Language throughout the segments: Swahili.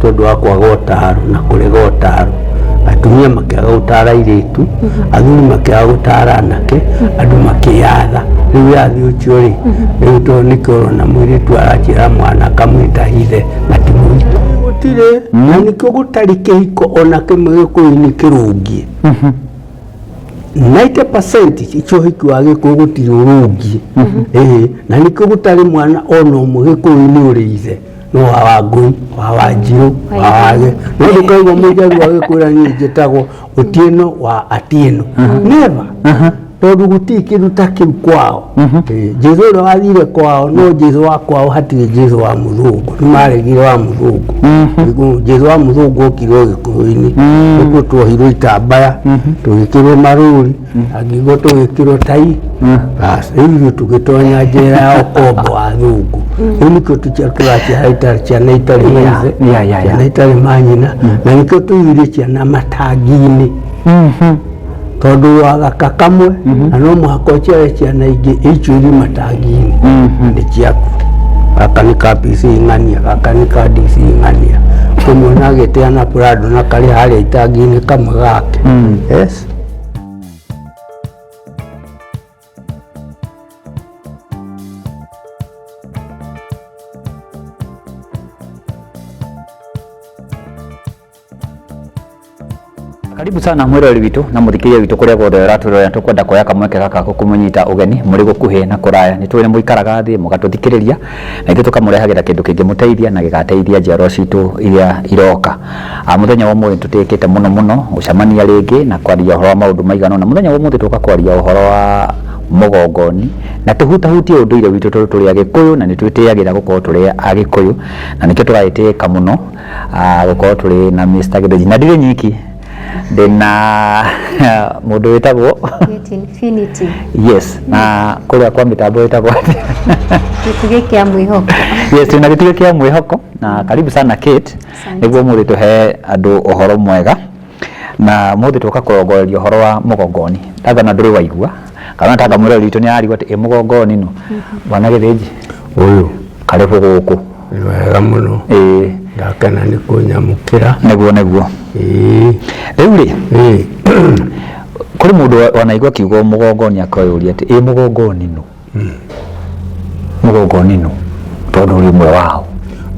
tondu wa kwaga utaro na kurega utaro. Atumia makiaga gutara iritu, athuri makiaga gutara anake, andu makiyatha. Riu yathi ucio ri, riu to nikorona mwiritu arachira mwana kamwita hithe na timuitu gutire na nikio gutari kihiko ona kimwe gikuyu-ini kirungie 90% icio hiki wa gikuyu gutiri urungie na nikio gutari mwana ona umwe gikuyu-ini uri ithe no wa Wangui, wa Wanjiru, wa Wage no ndikaigua mujaru agikwira ni njitagwo Otieno wa Atieno never tondu guti kindu ta kiu kwao. Jesu ndo athire kwao no Jesu wa kwao hatire Jesu wa muthungu nimaregire wa muthungu Jesu wa muthungu okirwo gikuyu-ini niguo twohirwo itambaya tugikirwo maruri angigo tugikirwo tai bas riu tugitonya njera ya ukombo wa thungu nikio tuchakirakia ciana itari maize ciana itari manyina na nikio tuyire ciana matangi-ini tondu wa gaka kamwe na no muhaka uciare ciana ingi icuiri matangi-ini ni ciaku. Gaka ni ka PC ng'ania, gaka ni ka DC ng'ania, kumwona agiteana Prado na kari haria itangi-ini kamwe gake. Yes. Karibu sana mwirori witu na muthikiria witu kuria guothe raturora tukwenda kuoya kamweke gaka kumunyita ugeni muri gukuhi na kuraya ni twire muikaraga thi mugatuthikiriria na ithu tukamurehagira kindu kingi muteithia na gigateithia njiarwa citu iria iroka. Muthenya wa umuthi tutikite muno gucamania ringi na kwaria uhoro wa maundu maigana na muthenya wa umuthi tuka kwaria uhoro wa mugongoni na tuhutahutie unduire witu turi agikuyu na nitwitiagira gukorwo turi agikuyu na nikio tugaitika muno gukorwo turi na Mr. Githinji na ndire nyiki ndina mundu witagwo Infinity. Yes, na kuria kwa mitambo witagwo Gituge kia mwihoko. Yes, na gituge kia mwihoko na karibu sana Kate niguo muri tuhe andu uhoro mwega na muthi tuka kurongoreria uhoro wa mugongoni taga na nduri waigua kana taga mwirori witu ni arigwa ati mugongoni no bwana Githinji Uyu karibu guku wega muno ndakena ni kunyamukira neguo riu ri kuri mundu wanaigua kiugo mugongoni akoyuria ati mugongoni no mugongoni no tondu uri mwe wao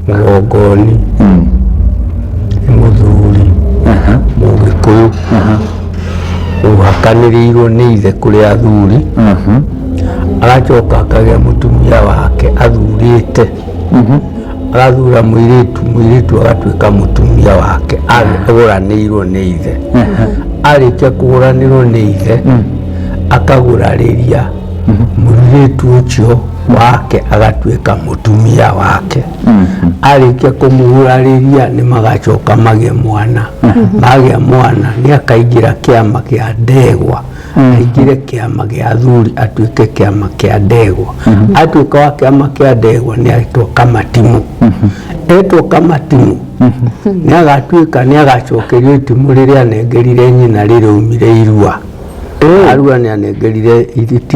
mugongoni muthuri mugikuyu uhakaniriirwo ni ithe kuri athuri aracoka akagia mutumia wake athurite arathura mwiritu agatuika mutumia wake aguranirwo ni ithe arikia kuguranirwo ni ithe akagurariria mwiritu ucio wake agatuika mutumia wake arikia kumugurariria ni magacoka magie mwana magia mwana ni akaingira kiama kia ndegwa aingire kiama gia athuri atuike kiama kia ndegwa atuika wa kiama kia ndegwa ni aitwo Kamatimu etwo Kamatimu ni agatuika ni agacokerio itimu riria anengerire nyina riraumire irua arua ni anengerire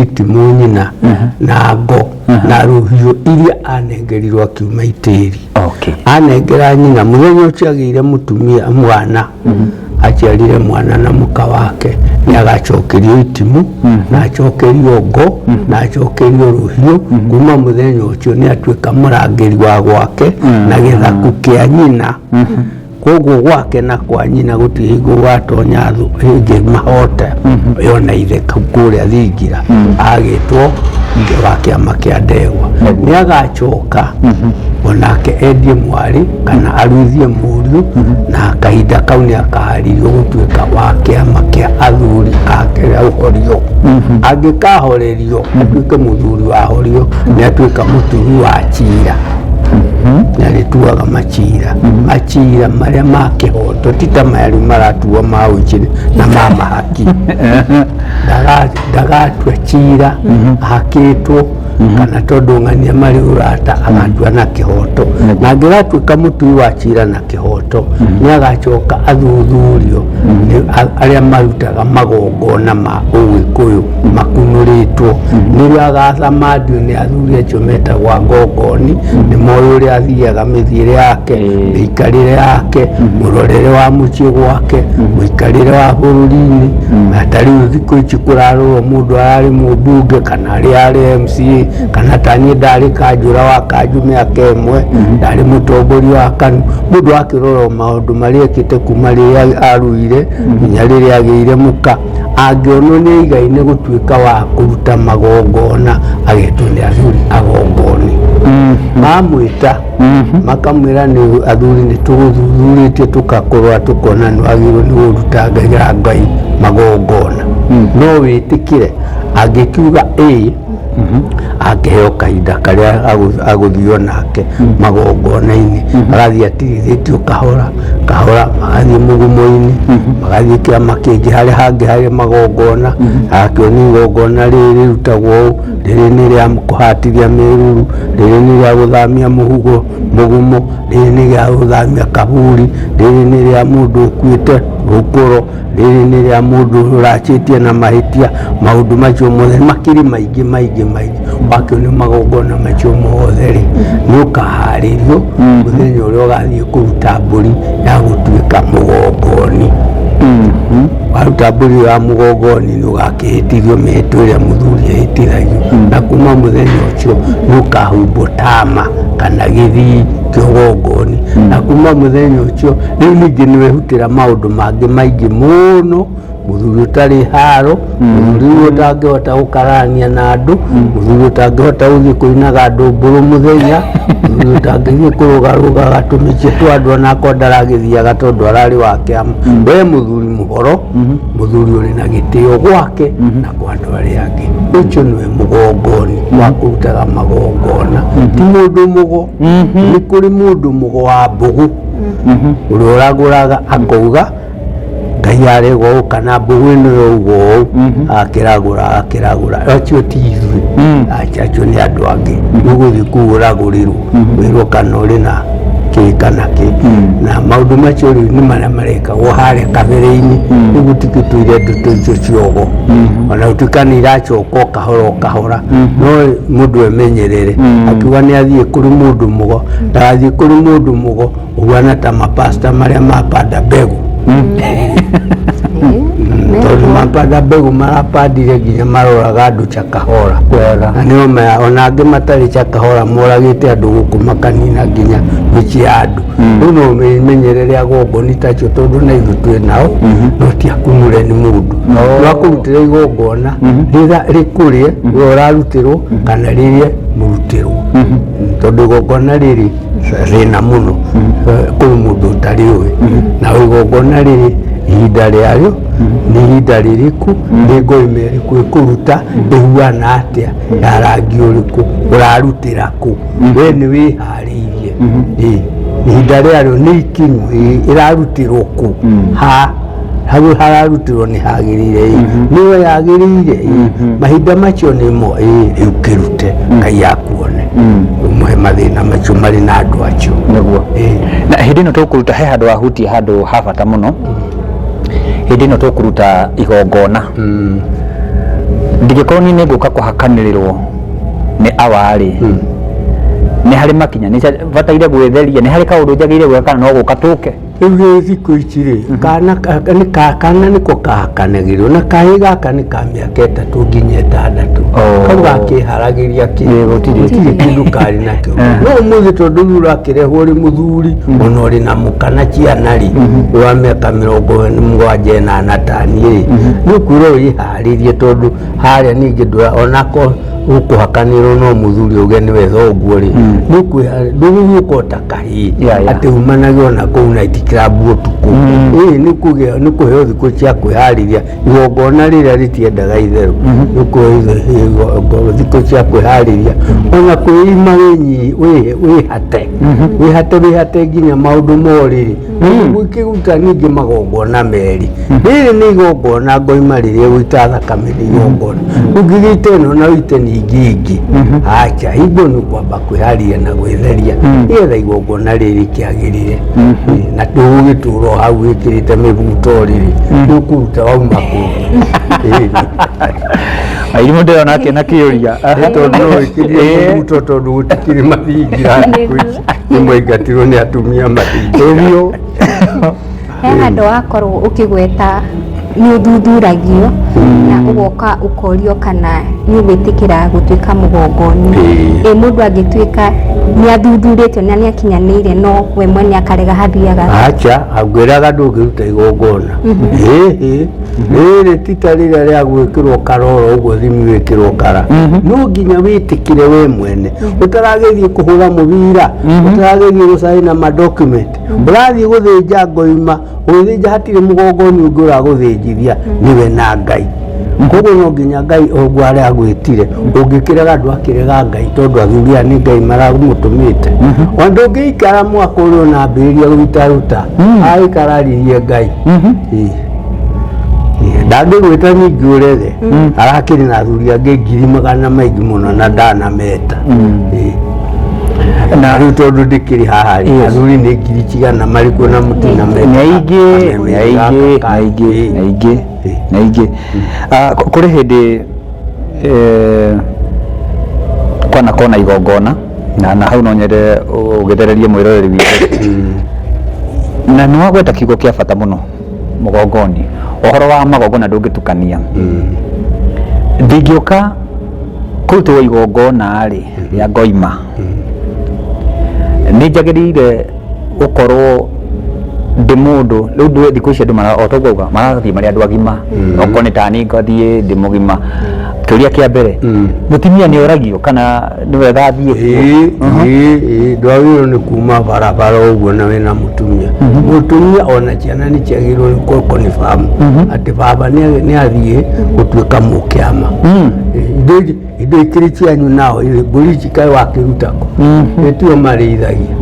itimu nyina na ngo na ruhiu iria anengerirwo akiuma itiri anengera nyina muthenya ucio agire mutumia mwana aciarire mwana na muka wake ni agacokerio itimu na acokerio ngo na acokerio ruhiu kuma muthenya ucio ni atuika murangiri wa gwake na githaku kia nyina koguo gwake na kwa nyina gutiri hingo gwatonya thu hingi mahote yona ithe kuria thingira agitwo wa kiama kia ndegwa ni agacoka onake endie mwari kana aruithie muriu na kahinda kau ni akaharirio gutuika wa kiama kia athuri ake uhorio angikahorerio atuike muthuri wa horio ni atuika muturi wa chira na rituaga machira maria ma kihoto tita mari maratuo ma uchi na mama haki ndagatwa chira hakitwo kana tondu ng'ania mari urata agatua na kihoto na angĩgatuĩka mũtui wa cira na kihoto nĩ agacoka athuthurio arĩa marutaga magongona ma ũgĩkũyũ makunũrĩtwo nĩrĩo agathamandio nĩ athuri acio metagwo agongoni nĩ moĩ ũrĩa athiaga mĩthiĩre yake mĩikarĩre yake mũrorere wa mũciĩ gwake mũikarĩre wa bũrũri-inĩ na tarĩu thikũ ici kũrarorwo mũndũ ararĩ mũmbunge kana arĩ MCA kana taniĩ ndarĩ kanjũra wa kanjũ mĩaka ĩmwe ndarĩ mũtongoria wa KANU mũndũ akĩrora maũndũ marĩa ekĩte kuma rĩrĩa aruire nginya rĩrĩa agĩire mũka angĩonwo nĩ aigaine gũtuĩka wa kũruta magongona agetwo nĩ athuri agongoni mamwĩta makamwĩra nĩ athuri nĩ tũgũthuthurĩtie tũkakorwo tũkona nĩ wagĩrĩirwo nĩ gũruta Ngai magongona no wĩtĩkĩre angĩkiuga akĩheo kahinda karĩa agũthio nake magongona-inĩ agathiĩ atirithĩtio kahora kahora magathiĩ mũgumo-inĩ magathiĩ kĩama kĩngĩ harĩa hangĩ harĩ magongona akĩoni igongona rĩrĩ rĩrutagwo ũũ rĩrĩ nĩ rĩa kũhatithia mĩruru rĩrĩ nĩ rĩa gũthamia mũgumo rĩrĩ nĩ rĩa gũthamia kaburi rĩrĩ nĩ rĩa mũndũ ũkuĩte rũkũro rĩrĩ nĩ rĩa mũndũ ũracĩtie na mahĩtia maũndũ macio mothe makĩrĩ maingĩ wakĩona magongona macio mothe rĩ nĩ ũkaharĩrio mũthenya ũrĩa ũgathiĩ kũruta mbũri ya gũtuĩka mũgongoni waruta mbũri ya mũgongoni nĩ ũgakĩhĩtithio mĩhĩtwa ĩrĩa mũthuri ehĩtithagio na kuma mũthenya ũcio nĩ ũkahumbwo tama kana gĩthii kĩa ũgongoni na kuma mũthenya ũcio rĩu ningĩ nĩ wehutĩra maũndũ mangĩ maingĩ mũno mũthuri ũtarĩ haro mũthuri ũtangĩhota gũkararania na andũ mũthuri ũtangĩhota gũthiĩ kũinaga andũ mbũrũ mũthenya mũthuri ũtangĩthiĩ kũrũgarũgaga tũmĩciĩ twa andũ onako ndaragĩthiaga tondũ ararĩ wa kĩama we mũthuri mũhoro mũthuri ũrĩ na gĩtĩo gwake na kwa andũ arĩa angĩ ũcio nĩwe mũgongoni wa kũrutaga magongona ti mũndũ mũgo nĩ kũrĩ mũndũ mũgo wa mbũgũ ũrĩa ũragũraga akauga Ngai arego ũũ kana mbũgũ ĩno yougwo ũũ akĩragũra acio ti ithuĩ acio nĩ andũ angĩ ũgũthiĩ kũu ũragũrĩrwo wĩrwo kana ũrĩ na kĩ kana kĩ na maũndũ macio rĩu nĩ marĩa marekagwo harĩa kabere-inĩ rĩu gũtigĩtũire ndeto icio ciogo ona gũtuĩka nĩ iracoka o kahora no mũndũ emenyerere akiuga nĩ athiĩ kũrĩ mũndũ mũgo ndagathiĩ kũrĩ mũndũ mũgo ũhuana ta mapasta marĩa mapanda mbegũ tondũ mapanda mbegũ marapandire nginya maroraga andũ chakahora na nĩo ona angĩ matarĩ chakahora moragĩte andũ gũkũ makanina nginya mĩciĩ ya andũ rĩu no menyerere agongoni tacio tondũ na ithuĩ twĩ nao no ti akumũre nĩ mũndũ no akũrutĩra igongona rĩkũrĩe we ũrarutĩrwo kana rĩrĩe mũrutĩrwo tondũ igongona rĩrĩ rĩna mũno kũrĩ mũndũ ũtarĩ ũĩ na igongona rĩrĩ ihinda rĩarĩo nĩ ihinda rĩrĩkũ nĩ ngoime ĩrĩkũ ĩkũruta ĩhuana atĩa ya rangi ũrĩkũ ũrarutĩra kũ we nĩ wĩharĩirie ihinda rĩarĩo nĩ ikinyu ĩrarutĩrwo kũ hau hararutĩrwo nĩ hagĩrĩire nĩwe yagĩrĩire mahinda macio nĩmo rĩu kĩrute Ngai akuone ũmwe mathĩna macio marĩ na andũ acio nĩguo na hĩndĩ ĩno tũkũruta he handũ hahutia handũ ha bata mũno hĩndĩ ĩno tũkũruta igongona ndingĩkorwo niĩ nĩngũka kũhakanĩrĩrwo nĩ awarĩ nĩ harĩ makinya nĩ bataire gwĩtheria nĩ harĩ kaũndũ njagĩrĩire gwĩka kana no gũka tũke rĩu thikũ ici rĩ kana nĩko kahakanagĩrĩrio na kahĩ gaka nĩ ka mĩaka 3 nginya 6 kau gakĩharagĩria gũtirĩ kĩndũ karĩ nakĩo no ũmũthĩ tondũ rĩu ũrakĩrehwo ũrĩ mũthuri ona ũrĩ na mũkana ciana rĩ wa mĩaka 78 taniĩ nĩ ũkwĩrwo wĩharĩrie tondũ harĩa ningĩ onako ũkũhakanĩrwo no mũthuri ũge nĩwe thoguo rĩ ndũgũgĩũka ta kahĩ atĩ umanagio na kũu night club ũtukũ nĩ kũheo thikũ cia kwĩharĩria igongona rĩrĩa rĩtiendaga itherũ nĩ kũheo thikũ cia kwĩharĩria ona kwĩima wĩhate nginya maũndũ morĩrĩ gwĩkĩruta ningĩ magongona merĩ rĩrĩ nĩ igongona ngoima rĩrĩa gũita thakame nĩ igongona ũngĩgĩte ĩno na ũite nĩ gĩkĩ acha hingo nĩ kwamba kwĩharĩria na gwĩtheria nĩgetha igongona rĩrĩ kĩagĩrĩre na ndũgũgĩtũra hau wĩkĩrĩte mĩbuto rĩrĩ nĩũkũruta wauma kũu Airimu ndĩrona akĩna kĩũria tondũ wĩkĩrĩte mĩbuto tondũ gũtikĩrĩ mathingira nĩmwaingatirwo nĩ atumia mathingira he handũ wakorwo ũkĩgweta nĩ ũthuthuragio na ũgoka ũkorio kana nĩ ũgwĩtĩkĩra gũtuĩka mũgongoni mũndũ angĩtuĩka nĩ athuthurĩtio na nĩ akinyanĩire no we mwene akarega hathiaga acha angwĩraga ndũngĩruta igongona rĩrĩ tita rĩrĩa rĩa gwĩkĩrwo karoro ũguo thimi wĩkĩrwo kara no nginya wĩtĩkĩre we mwene ũtaragĩthiĩ kũhũra mũbira ũtaragĩthiĩ gũcaina madocument ũrathiĩ gũthĩnja ngoima ũgĩthĩnja hatirĩ mũgongoni ũngĩ ũragũthĩnjithia nĩwe na Ngai koguo no nginya Ngai ũguo arĩa agwĩtire ũngĩkĩrega andũ akĩrega Ngai tondũ athuri aya nĩ Ngai maramũtũmĩte ona ndũngĩikara mwaka ũrĩa ona ambĩrĩria gũitaruta aikararirie Ngai ndangĩgwĩta ningĩ ũrethe arakĩrĩ na athuri angĩ 100,000 maingĩ mũno na ndanameta na rĩu tondũ ndĩkĩrĩ haha athuri nĩ 100,000 marĩkuo na mũtina naingĩ kũrĩ hĩndĩ kwana igongona na hau no nyende ũgĩthererie mwĩroreri witũ na nĩ wagweta kiugo kĩa bata mũno mũgongoni ũhoro wa magongona ndũngĩtukania ndingĩũka kũrutwo igongona-rĩ ya ngoima nĩ njagĩrĩire gũkorwo ndĩ mũndũ rĩu thikũ ici andũ otogauga marathiĩ marĩ andũ agima okorwo nĩ tani ngathiĩ ndĩ mũgima kĩũria kĩa mbere mũtumia nĩ oragio kana nĩwe gathiĩ ndwagĩrĩirwo nĩ kuma barabara ũguo na wĩna mũtumia ona ciana nĩ ciagĩrĩirwo nĩ confirm atĩ baba nĩ athiĩ gũtuĩka mũkĩama indo ikĩrĩ cianyu nao mbũri ici kaĩ wakĩrutako nĩtuo marĩithagia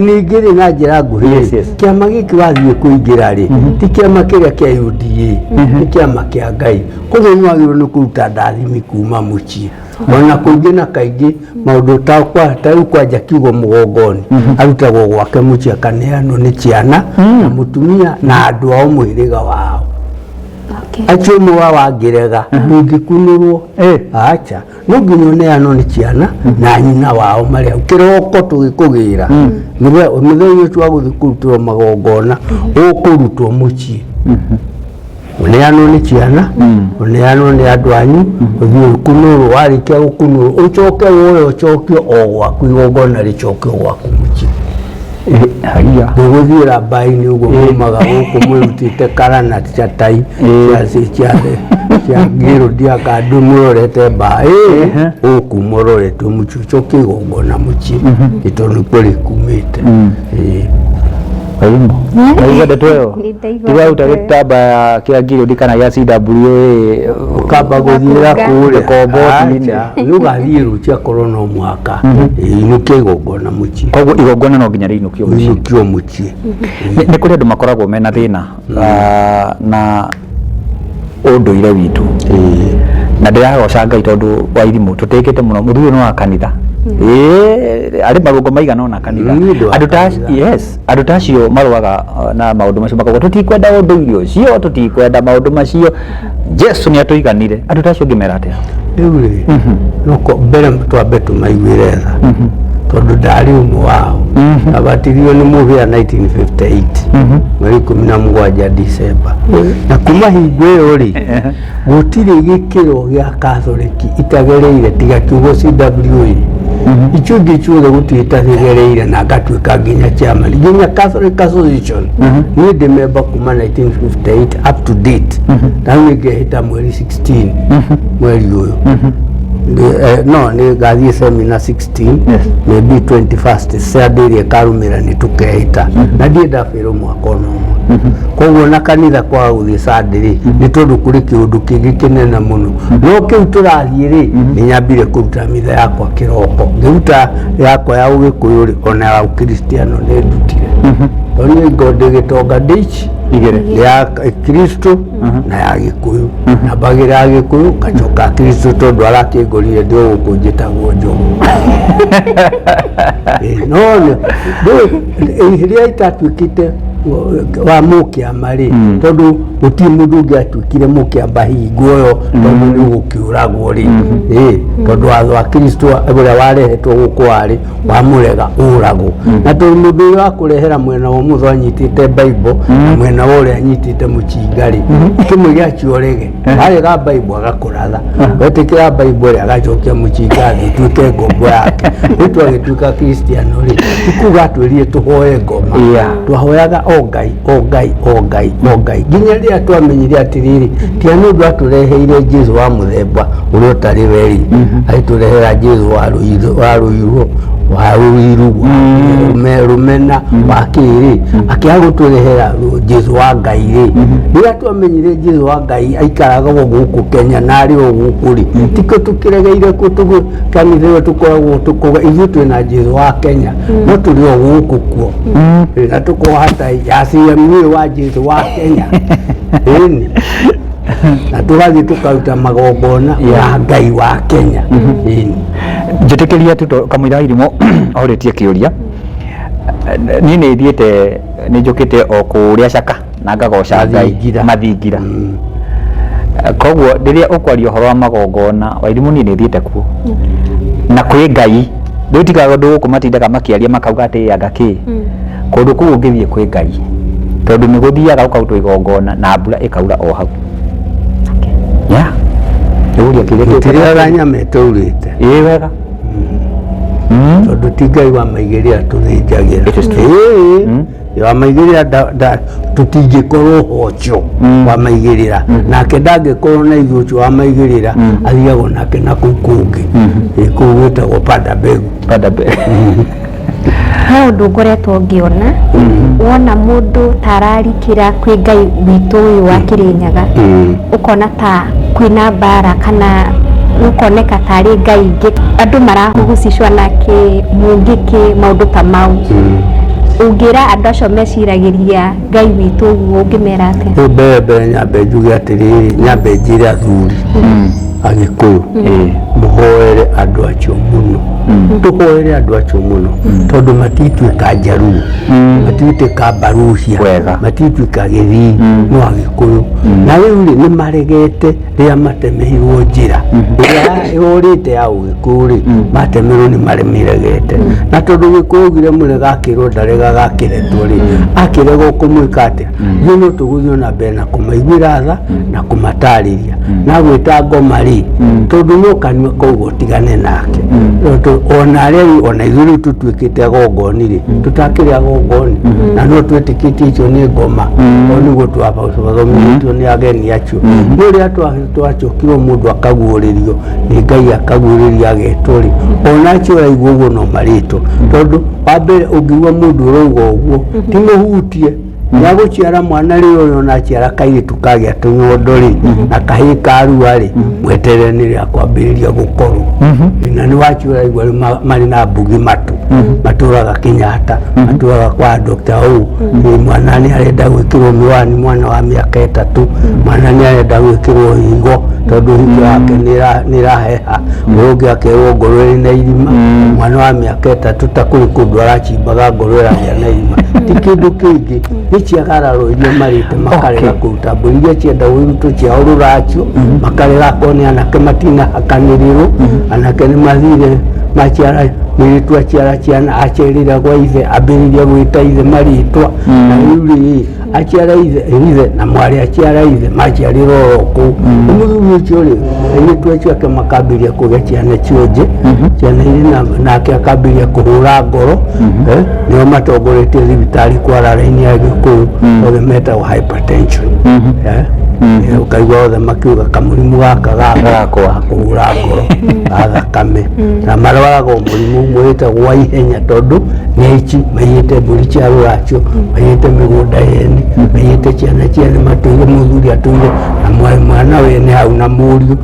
ningĩ rĩ na njĩra nguhĩ kĩama gĩkĩ wathiĩ kũingĩra-rĩ ti kĩama kĩrĩa kĩa UDA nĩ kĩama kĩa Ngai koguo nĩ wagĩrĩirwo nĩ kũruta ndathimi kuma mũciĩ ona kũingĩ na kaingĩ maũndũ ta rĩu kwanja kiugo mũgongoni arutagwo gwake mũciĩ akaneanwo nĩ ciana na mũtumia na andũ ao mũhĩrĩga wao acio ũmwe wangĩrega ndũngĩkunũrwo acha no nginya ũneanwo nĩ ciana na nyina wao marĩ hau kĩroko tũgĩkũgĩra mũthenya ũcio wa gũthiĩ kũrutĩrwo magongona ũkũrutwo mũciĩ ũneanwo nĩ ciana ũneanwo nĩ andũ anyu ũthiĩ ũkunũrwo warĩkia gũkunũrwo ũcoke woye ũcokio o gwaku igongona rĩcokio gwaku mũciĩ ndũgũthiĩra mbaĩ-inĩ ũguo maumaga gũkũ mwĩrutĩte kara na catai cia ngĩrũ ndiakandũ mũrorete mbaa ũkuma ũroretwo mũciĩ ũcokie igongona mũciĩ nĩ tondũ nĩkuo rĩkumĩte Ndeto ĩyo tiga uta gĩtambaya kĩa ngirũndi kana gĩa CWA ũkamba gũthiĩra kũrĩa komboti-inĩ nĩũgathiĩ rũciũ akorwo no mwaka inũkia igongona mũciĩ koguo igongona no nginya rĩinũkio mũciĩ nĩ kũrĩ andũ makoragwo mena thĩna na ũndũire witũ na ndĩragoca Ngai tondũ wa irimũ tũtĩkĩte mũno mũthuri no wa kanitha arĩ marũngo maigana ona kanitha andũ ta acio marũaga na maũndũ macio makauga tũtikwenda ũndũire ũcio tũtikwenda maũndũ macio Jesu nĩ atũiganire andũ ta acio ngĩmera atĩa rĩu rĩ mbere twambe tũmaiguĩre tha tondũ ndarĩ ũmwe wao abatirio nĩ mũhĩa 1958 mweri 17 December na kuma hingo ĩyo rĩ gũtirĩ gĩkĩro gĩa Katholiki itagereire tiga kiugo CWA icio ingĩ ciothe gũtirĩ itagereire na ngatuĩka nginya chairman nginya Catholic Association niĩ ndĩ member kuma 1958 up to date na nĩngehĩta mweri 16 mweri ũyũ no nĩ ngathiĩ seminar 16 maybe 21st Saturday ĩrĩa ĩkarũmĩrĩra nĩ tũkehĩta na ndiĩ ndabĩrwo mwaka ona ũmwe koguo na kanitha kwaga gũthiĩ Saturday nĩ tondũ kũrĩ kĩũndũ kĩngĩ kĩnene mũno no kĩu tũrathiĩ rĩ nĩ nyambire kũruta mitha yakwa kĩroko ngĩruta yakwa ya Ũgĩkũyũ rĩ ona ya Ũkristiano nĩ ndutire Tondũ ngondi gĩtonga ndici igere ya Kristo na ya Gĩkũyũ na mbagĩra ya Gĩkũyũ ngacoka Kristo tondũ arakĩngorire ndĩ gũkũ njĩtagwo Njogu. No rĩrĩa itatuĩkĩte wa mũkĩama rĩ tondũ gũtirĩ mũndũ ũngĩ atuĩkire mũkĩamba hingo ĩyo tondũ nĩ gũkĩũragwo rĩ tondũ watho wa Kristo ũrĩa warehetwo gũkũ warĩ wamũrega ũragwo na tondũ mũndũ ũyũ wakũrehera mwena wa ũmotho anyitĩte Bible na mwena wa ũrĩa anyitĩte mũcinga rĩ kĩmwe gĩacio ũrege warega Bible agakũratha wetĩkĩra Bible rĩ agacokia mũcinga thĩ tuĩke ngombo yake rĩu twagĩtuĩka Kristiano rĩ tikuga twĩrie tũhoe ngoma twahoyaga o Ngai o Ngai o Ngai o Ngai nginya rĩrĩa twamenyire atĩrĩrĩ ti nĩ ũndũ atũreheire Jesũ wa mũthemba ũrĩa ũtarĩ weri agĩtũrehera Jesũ wa rũirũ rũmena wa kĩrĩ akĩaga gũtũrehera Jesũ wa Ngai rĩ rĩrĩa twamenyire Jesũ wa Ngai aikaraga gũkũ Kenya na arĩ o gũkũ rĩ tikĩ tũkĩregeire kũ kanitha ĩyo tũkoragwo tũkuga ithuĩ twĩna Jesũ wa Kenya no tũrĩ o gũkũ kuo na tũkohata ya CMU wa Jesũ wa Kenya na tũgathiĩ tũkaruta magongona ya Ngai wa Kenya. Njĩtĩkĩria tu kamũira irimũ orĩtie kĩũria niĩ nĩ thiĩte nĩ njũkĩte o kũrĩa Caka na ngagoca Ngai mathingira koguo rĩrĩa ũkwaria ũhoro wa magongona Wairimu niĩ nĩ thiĩte kuo na kwĩ Ngai rĩu tigaga ũndũ gũkũ matindaga makĩaria makauga atĩ anga kĩ kũndũ kũu ũngĩthiĩ kwĩ Ngai tondũ nĩ gũthiaga ũkarutwo igongona na mbura ĩkaura o hau tĩrĩaga nyama ĩtaurĩte wega tondũ ti Ngai wa maigĩrĩra tũthĩnjagĩra wa maigĩrĩra tũtingĩkorwo hocio wa maigĩrĩra nake ndangĩkorwo na ithuĩ ũcio wa maigĩrĩra athiagwo nake na kũu kũngĩ kũu gwĩtagwo Panda Mbegu. He ũndũ ngoretwo ngĩona wona mũndũ tararikĩra kwĩ Ngai witũ ũyũ wa Kĩrĩnyaga ũkona ta kwĩna mbara kana ũkoneka tarĩ Ngai ingĩ andũ marahugucicwa nake mũngĩkĩ maũndũ ta mau ũngĩra andũ acio meciragĩria Ngai witũ ũguo ũngĩmera atĩa? Mbere nyambe njuge atĩrĩrĩ nyambe njĩre athuri Agĩkũyũ mũhoere andũ acio mũno tũhoere andũ acio mũno tondũ matituĩka njaruo matituĩka mbarucia matituĩka Gĩthii no Agĩkũyũ na rĩu nĩ maregete rĩrĩa matemeirwo njĩra rĩrĩa yũrĩte ya Ũgĩkũyũ rĩ matemerwo nĩ maremeregete na tondũ Gĩkũyũ augire mũrega akĩrwo ndaregaga akĩretwo rĩ akĩrega kũmwĩka atĩa ithuĩ no tũgũthiĩ na mbere na kũmaiguĩra tha na kũmatarĩria na gwĩta ngoma rĩ tondũ no kanua koguo tigane nake ona rĩu ona ithuĩ rĩu tũtuĩkĩte agongoni rĩ tũtakĩrĩ agongoni na no twĩtĩkĩtie icio nĩ ngoma o nĩguo twathomithĩtio nĩ ageni acio no rĩrĩa twacokirwo mũndũ akaguũrĩrio nĩ Ngai akaguũrĩria agetwo rĩ ona acio ũraigua ũguo no marĩtwo tondũ wa mbere ũngĩigua mũndũ ũrauga ũguo ti mũhutie Nĩagũciara mwana rĩ ũyũ na aciara kairĩtu kagĩa tũnyondo rĩ na kahĩĩ karua rĩ mweterere nĩ rĩa kwambĩrĩria gũkorwo na nĩ waciũra igua marĩ na mbugi matũ matũraga Kenyatta matũraga kwa Dr. Ou mwana nĩ arenda gwĩkĩrwo miwani mwana wa mĩaka 3 mwana nĩ arenda gwĩkĩrwo higo tondũ higo yake nĩ ĩraheha ũngĩ akerwo ngoro ĩna irima mwana wa mĩaka 3 ta kũrĩ kũndũ aracimbaga ngoro ĩragĩa na irima ti kĩndũ kĩngĩ nĩciagararo iria marĩte makarega kũruta mbũri iria cienda wĩrutwo ciao rũracio makarega kone anake matinahakanĩrĩrwo anake nĩ mathire maciara mũirĩtu aciara ciana acerĩra gwa ithe ambĩrĩria gwĩta ithe marĩtwa na rĩu rĩ aciara ithe na mwarĩ aciara ithe maciarĩra oro kũu mũthuri ũcio rĩ airĩtu acio ake makambĩrĩria kũgĩa ciana cionje ciana irĩ nake akambĩrĩria kũhũra ngoro nĩo matongoretie thibitarĩ kwara raini ya Gĩkũyũ othe metagwo hypertension ũkaigua othe makiuga kamũrimũ gaka gakwa kũhũra ngoro ga thakame na marwaraga mũrimũ ũmwe wĩtagwo wa ihenya tondũ nĩ aici maiyĩte mbũri cia rũracio maiyĩte mĩgũnda yene maiyĩte ciana ciene matũire mũthuri atũire na mwana wene hau na mũriũ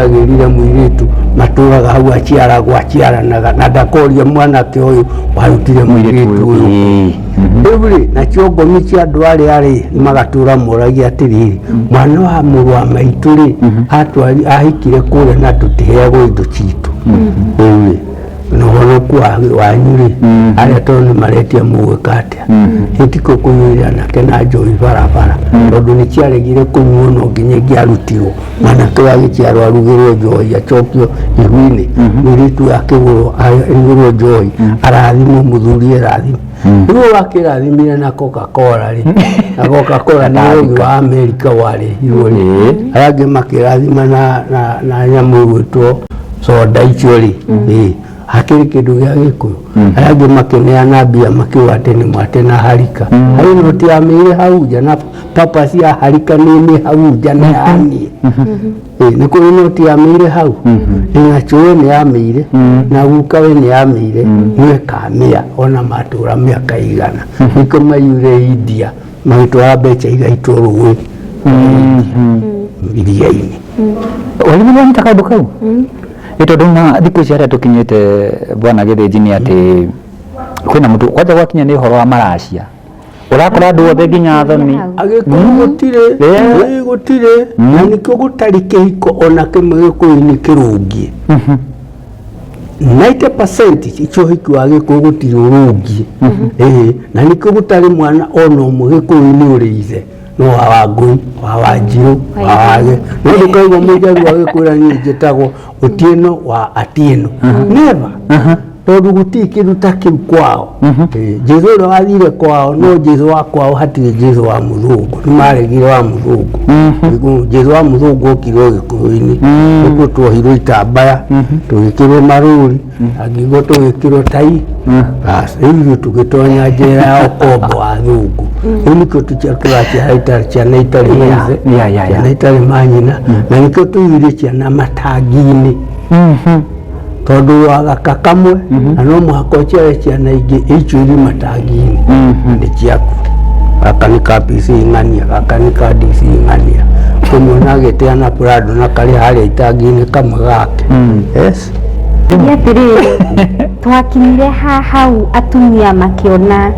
agĩrire mũirĩtu matũraga hau aciaragwo aciaranaga na ndakoria mwanake ũyũ warutire mũirĩtu ũyũ rĩu na kĩongomi kĩa andũ arĩa rĩ magatũra moragia atĩrĩrĩ mwana wa mũrũ wa maitũ rĩ ahikire kũrĩa na tũtiheagwo indo citũ rĩu no honoku wanyu rĩ arĩa tondũ nĩ maretia mũgwĩka atĩa hĩtiko kũnyuĩra anake na njohi barabara tondũ nĩ ciaregire kũnyuo no nginya ingĩarutirwo mwanake wagĩciarwo arugĩrwo njohi acokio ihu-inĩ mũirĩtu akĩgũrwo njohi arathimwo mũthuri arathimwo rĩu wakĩrathimire na Coca-Cola rĩ na Coca-Cola nĩ ũgĩ wa Amerika warĩhirwo rĩ arĩa angĩ makĩrathima na nyamũ ĩgwĩtwo soda icio rĩ hakĩrĩ kĩndũ gĩa Gĩkũyũ arĩa angĩ makĩneana mbia makiuga atĩ nĩ mwate na harika harĩ noti ya mĩĩrĩ hau nja na papa cia harika nĩ hau nja nĩ yaniĩ nĩ kũrĩ noti ya mĩĩrĩ hau na cũĩ nĩ ya mĩĩrĩ na gukawe nĩ ya mĩĩrĩ nĩwe kamĩa ona matũra mĩaka igana nĩko maiyũire India magĩtwara mbeca igaitwo rũĩ iria-inĩ walimũnyita kaũndũ kau tondũ na thikũ ici harĩa tũkinyĩte bwana Gĩthĩnji nĩ atĩ kwĩna mũndũ kwanja gwakinya nĩ ũhoro wa maracia ũrakora andũ othe nginya thoni Agĩkũyũ gũtirĩ na nĩkĩo gũtarĩ kĩhiko ona kĩmwe Gĩkũyũ-inĩ kĩrũngiĩ 90% icio ũhiki wa Gĩkũyũ gũtirĩ ũrũngiĩ na nĩkĩo gũtarĩ mwana ona ũmwe Gĩkũyũ-inĩ ũrĩ ithe no wa Wangũi wa Wanjirũ wa Wage no ndũkaigua mũjaruo agĩkwĩra niĩ njĩtagwo Otieno wa Atieno never tondũ gũtirĩ kĩndũ ta kĩu kwao Jesũ ũrĩa wathire kwao no Jesũ wa kwao hatirĩ Jesũ wa mũthũngũ nĩ maregire wa mũthũngũ Jesũ wa mũthũngũ okirwo Gĩkũyũ-inĩ nĩguo tuohirwo itambaya tũgĩkĩrwo marũri angĩguo tũgĩkĩrwo tai rĩu tũgĩtonya njĩra ya ũkombo wa thũngũ rĩu nĩkĩo tũraciara ciana itarĩ maithe ciana itarĩ manyina na nĩkĩo tũigire ciana matangi-inĩ tondũ wa gaka kamwe na no mũhaka ũciare ciana ingĩ icio irĩ matangi-inĩ nĩ ciaku gaka nĩ ka PC ng'ania gaka nĩ ka DC ng'ania ũmwe na agĩteana Prado na karĩ harĩa itangi-inĩ kamwe gake nĩ atĩrĩrĩ twakinyire hau atumia makĩona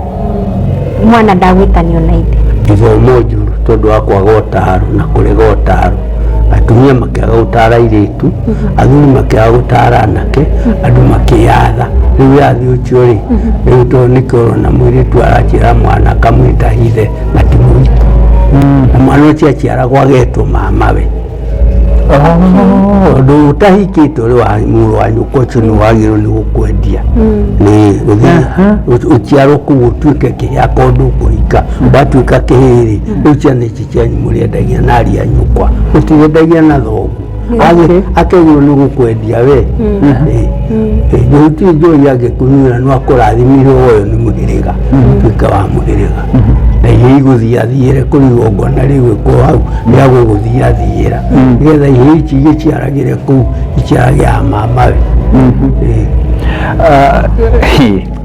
mwana ndagwĩtanio na ithe ithomo njũru tondũ wa kwaga ũtaaro na kũrega ũtaaro atumia makĩaga gũtaara airĩtu athuri makĩaga gũtaara anake andũ makĩyatha rĩu yathi ũcio rĩ rĩu tondũ nĩkĩo ũrona mũirĩtu arachĩra mwana akamwĩta hithe na ti mũritũ na mwana ũcio aciaragwo agetwo mamawe ũndũ ũtahikĩte ũrĩ wa mũrũ wa nyũkwa ũcio nĩ wagĩrĩirwo nĩ gũkwendia nĩ ũciarwo kũu ũtuĩke kĩhĩa tondũ kũhika watuĩka kĩhĩrĩ rĩu ciana ici cianyu mũrĩendagia na ariũ a nyũkwa mũtirĩendagia na thoguo akĩgĩrwo nĩ gũkwendia we gũtirĩ njohi angĩkũnyuĩra no akũrathimirwo ũyũ nĩ mũhĩrĩga tuĩke wa mũhĩrĩga na ihĩĩ igũthiathiĩre kũrĩ igongona rĩu ĩkwo hau rĩa gũgũthiathiĩra nĩgetha ihĩĩ ici igĩciaragĩre kũu iciaragĩra mamawe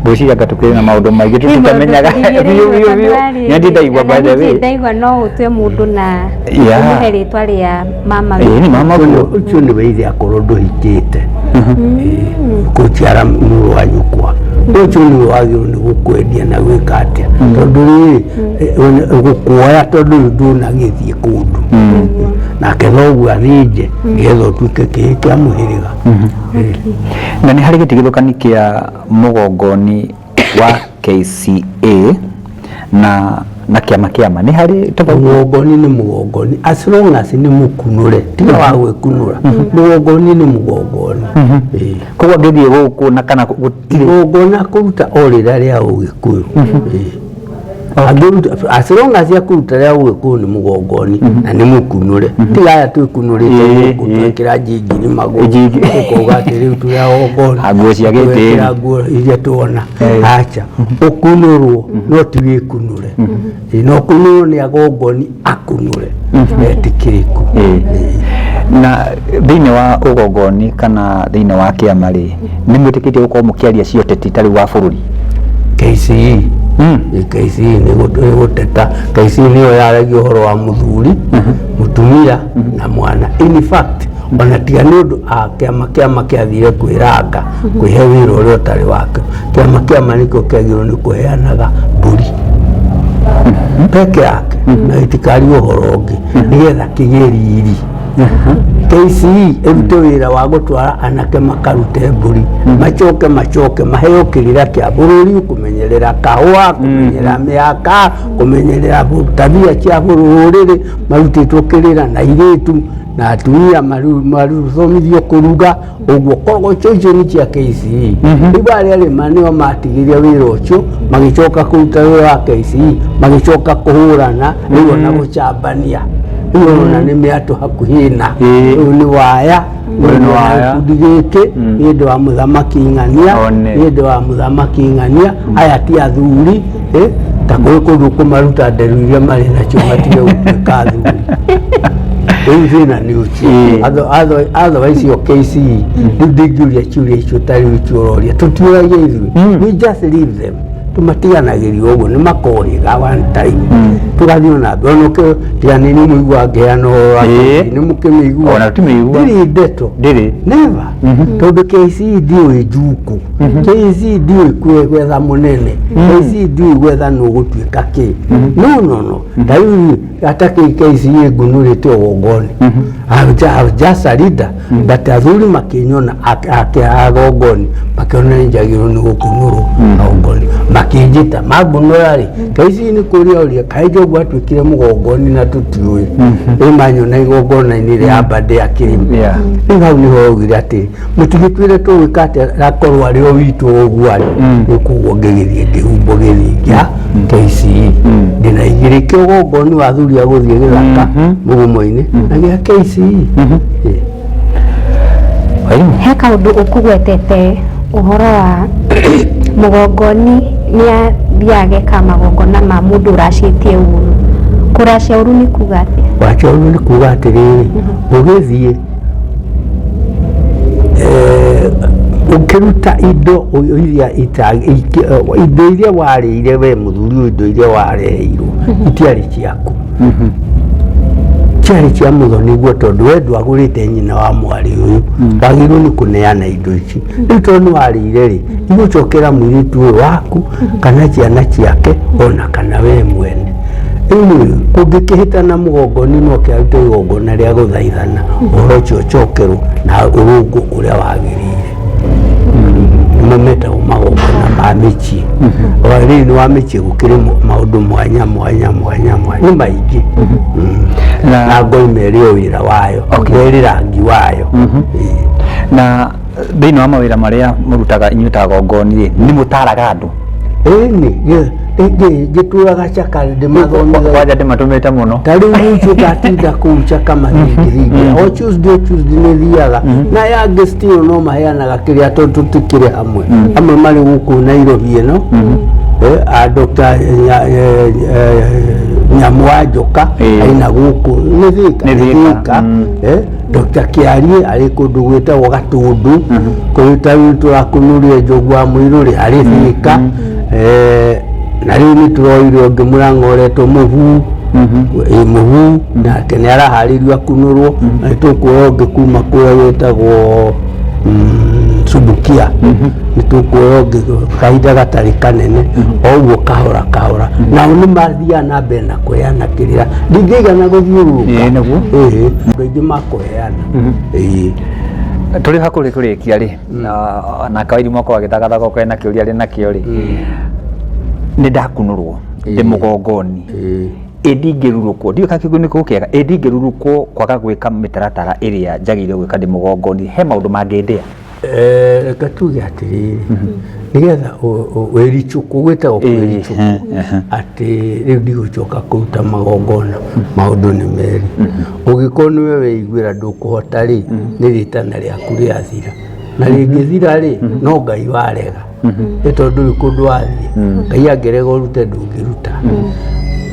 gwĩciria tukĩrĩ na maũndũ maingĩ tũtamenyaga nĩ ndaigua by the way ndaigua no ũtue mũndũ na ũmũhe rĩtwa rĩa mamawe ũcio nĩ weithe akorwo ndũhikĩte gũciara mũrũ wa nyũkwa ũcio nĩ wagĩrĩirwo nĩ gũkwendia na gwĩka atĩa tondũ rĩrĩ gũkuoya tondũ ndũnagĩthiĩ kũndũ nake thoguo athĩnje nĩgetha ũtuĩke kĩhĩ kĩa mũhĩrĩga na nĩ harĩ gĩtigithũkani kĩa mũgongoni wa KCA na kĩama nĩ harĩ mũgongoni nĩ mũgongoni as long as nĩ mũkunũre tiga wa gwĩkunũra mũgongoni nĩ mũgongoni koguo ngĩthiĩ gũkũ na kana mũgongona kũruta o rĩrĩa rĩa Ũgĩkũyũ as long as akũruta rĩa Ũgĩkũyũ nĩ mũgongoni na nĩ mũkunũre tiga aya twĩkunũrĩte gũkũ twekĩra njingiri magũrũ ũkauga atĩ rĩu tũrĩa gongoni nguo cia gĩtĩĩri nguo iria tuona acha ũkunũrwo no ti wĩkunũre no kunũrwo nĩ agongoni akunũre etĩkĩrĩku na thĩinĩ wa ũgongoni kana thĩinĩ wa kĩama rĩ nĩ mwĩtĩkĩtie gũkorwo mũkĩaria cioteti tarĩ wa bũrũri KCE KCE nĩ gũteta KCE nĩyo yaragia ũhoro wa mũthuri mũtumia na mwana in fact ona tiga nĩ ũndũ kĩama kĩathire kwĩranga kwĩhe wĩra ũrĩa ũtarĩ wake. Kĩama nĩkĩo kĩagĩrĩirwo nĩ kũheanaga mbũri peke yake na itikari ũhoro ũngĩ nĩgetha kĩgĩe riri. KCE ĩrute wĩra wa gũtwara anake makarute mbũri macoke maheo kĩrĩra kĩa bũrũri, kũmenyerera kahũa, kũmenyerera mĩaka, kũmenyerera tabia cia rũrĩrĩ, marutĩtwo kĩrĩra na airĩtu na atumia maruthomithio kũruga. Ũguo koguo icio nĩ cia KCE. Rĩu arĩa arĩma nĩo matigĩria wĩra ũcio magĩcoka kũruta wĩra wa KCE, magĩcoka kũhũrana rĩu ona gũcambania. Rĩu ona nĩ mĩatũ hakuhĩ na rĩu nĩ waya gĩkundi gĩkĩ nĩ ũndũ wa mũthamaki Ng'ania, nĩ ũndũ wa mũthamaki Ng'ania. Aya ti athuri ta gwĩ kũndũ kũmaruta nderu iria marĩ nacio matige gũtuĩka athuri. Rĩu thĩna nĩ ũcio. Otherwise your KCE rĩu ndingĩũria ciũria icio ta rĩu icio tũtiũragia ithuĩ, we just leave them, tumatiganagĩrio ũguo, nĩ makohĩga one time tũgathiĩ na mbere. Ona tiga nĩ mũigua ngĩheana nĩ mũkĩmĩigua ona tũmĩigua ndĩrĩ ndeto never, tondũ KCE ndiũĩ njuku, KCE ndiũĩ gwetha mũnene, KCE ndiũĩ gwetha nũ gũtuĩka kĩ. No ta rĩu atakĩ KCE ngunũrĩte ũgongoni. I'm just a leader, but athuri makĩnyona agongoni makĩona njagĩrĩirwo nĩ gũkunũrwo agongoni makĩnjĩta mangunũra-rĩ, KCE nĩ kũrĩa ũrĩa kaĩ Njogu atuĩkire mũgongoni na tũtiũĩ. Rĩu manyona igongona-inĩ rĩa birthday ya Kĩrĩma. Rĩu hau nĩho augire atĩ mũtigĩtuĩre tũgwĩka atĩ akorwo arĩ o witũ ũguo arĩ, nĩ kuoguo ngĩgĩthiĩ ngĩhumbwo gĩthii kĩa KCE. Ndĩna igĩrĩkia ũgongoni wa athuri a gũthiĩ gĩthaka mũgumo-inĩ na gĩa KCE. He kaũndũ ũkũgwetete ũhoro wa mũgongoni nĩ athiaga eka magongona ma mũndũ ũracĩtie ũru. Kũracia ũru nĩ kuga atĩa? Kũracia ũru nĩ kuga atĩrĩrĩ, ũgĩthiĩ ũkĩruta indo iria warĩire we mũthuri, indo iria wareheirwo itiarĩ ciaku, ciarĩ cia mũthoni guo, tondũ we ndwagũrĩte nyina wa mwarĩ ũyũ, wagĩrĩirwo nĩ kũneana indo ici. Rĩu tondũ nĩwarĩire-rĩ, igũcokera mũirĩtu ũyũ waku kana ciana ciake ona kana we mwene. Rĩu kũngĩkĩhĩtana mũgongoni no kĩarute igongona rĩa gũthaithana ũhoro ũcio ũcokerwo na ũrũngũ ũrĩa wagĩrĩire. Nĩmo metagwo magongona ma mĩciĩ. Rĩu nĩ wa mĩciĩ gũkĩrĩ maũndũ mwanya nĩ maingĩ na ngoima ĩrĩ o wĩra wayo, ĩrĩ rangi wayo. Na thĩinĩ wa mawĩra marĩa mũrutaga inyuĩ ta agongoni-rĩ, nĩ mũtaraga andũ? Ĩni ngĩtũraga Chaka ndĩmathomithagia. Kwanja ndĩmatũmĩte mũno. Ta rĩu rũciũ ngatinda kũu Chaka mathingithingia o Tuesday nĩ thiaga na yangĩ still no maheanaga kĩrĩa tondũ tũtikĩrĩ hamwe marĩ gũkũ Nairobi ĩno. Dr. Nyamu wa Njoka aina gũkũ nĩ Thika, Dr. Kĩarie arĩ kũndũ gwĩtagwo Gatũndũ, kũrĩ ta rĩu tũrakũnũria Njogu wa Mũirũ-rĩ arĩ Thika. Na rĩu nĩ tũroire ũngĩ Mũrang'a ũretwo Mũhu nake nĩ araharĩrio akunũrwo, na nĩ tũkuoya ũngĩ kuma kũrĩa wĩtagwo Subukia, nĩ tũkuoya ũngĩ kahinda gatarĩ kanene o ũguo kahora nao nĩ mathiaga na mbere na kũheana kĩrĩra ndingĩigana gũthiũrũrũka. Andũ aingĩ makũheana. Tũrĩ hakuhĩ kũrĩkia-rĩ, na kawaida mwako agĩthagathaga ũkae na kĩũria arĩ nakĩo-rĩ, nĩ ndakunũrwo ndĩ mũgongoni, ndingĩrurũkwo, ndiũĩ kana kĩguũ nĩ kĩega, ndingĩrurũkwo kwaga gwĩka mĩtaratara ĩrĩa njagĩrĩire gwĩka ndĩ mũgongoni, he maũndũ mangĩndĩa? Reka tuge atĩrĩrĩ, nĩgetha wĩricũkũ gwĩtagwo kwĩricũkũ atĩ rĩu ndigũcoka kũruta magongona, maũndũ nĩ merĩ. Ũngĩkorwo nĩwe weiguĩra ndũkũhota-rĩ, nĩ rĩtana rĩaku rĩathira, na rĩngĩthira-rĩ no Ngai warega, nĩ tondũ ndũrĩ kũndũ wathiĩ. Ngai angĩrega ũrute ndũngĩruta.